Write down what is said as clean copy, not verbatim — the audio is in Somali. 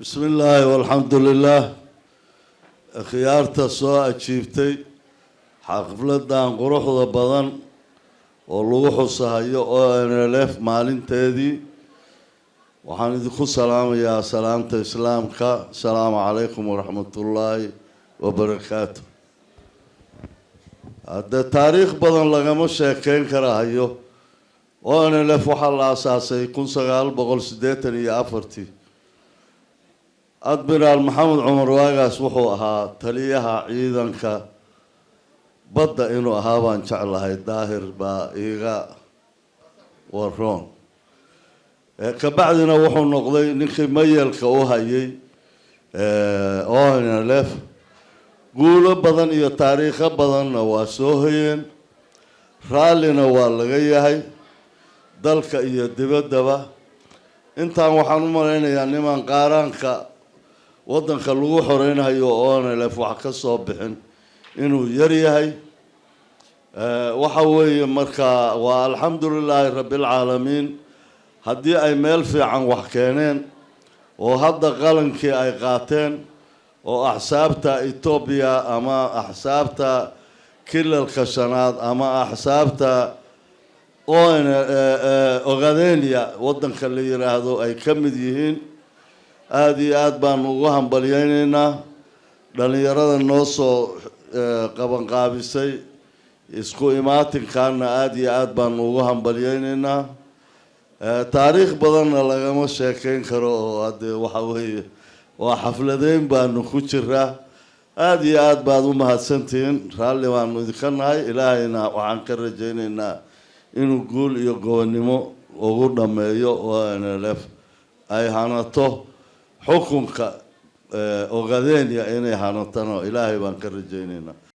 بسم الله والحمد لله. خيارته سoo ajiibtay xafladan quruxda badan oo lagu xusayo ONLF maalinteedii waxaan idinku salaamayaa salaamta islaamka. Assalaamu calaykum waraxmatullaahi wabarakaatuh. hadda taariikh badan lagama sheekeyn karayo. ONLF waxaa la aasaasay 1984. admiraal maxamed cumar waagaas wuxuu ahaa taliyaha ciidanka badda inuu ahaa baan jeclahay. daahir baa iiga waroon. kabacdina wuxuu noqday ninkii mayalka u hayay ONLF. guulo badan iyo taariikho badanna waa soo hoyeen. raallina waa laga yahay dalka iyo dibaddaba. intaan waxaan u malaynayaa niman qaaraanka waddanka lagu xoreynayo ONLF wax ka soo bixin inuu yar yahay. waxa weeye markaa waa alxamdulilaahi rabbil caalamiin. haddii ay meel fiican wax keeneen oo hadda qalankii ay qaateen oo axsaabta Ethiopia ama axsaabta kilalka shanaad ama axsaabta Ogaadenia waddanka la yiraahdo ay ka mid yihiin. aad iyo aad baan ugu hambaliyeynaynaa dhalinyarada noo soo qabanqaabisay isku imaatinkaana. aad iyo aad baan ugu hambaliyeynaynaa. taariikh badanna lagama sheekeyn karo oo hadde waxa weeye waa xafladeyn baanu ku jiraa. aad iyo aad baad u mahadsantihiin. raalli baanu idinka nahay. ilaahayna waxaan ka rajaynaynaa inuu guul iyo gobonnimo ugu dhammeeyo ONLF ay hanato xukunka Ogaadenia inay hanatano ilaahay baan ka rajaynaynaa.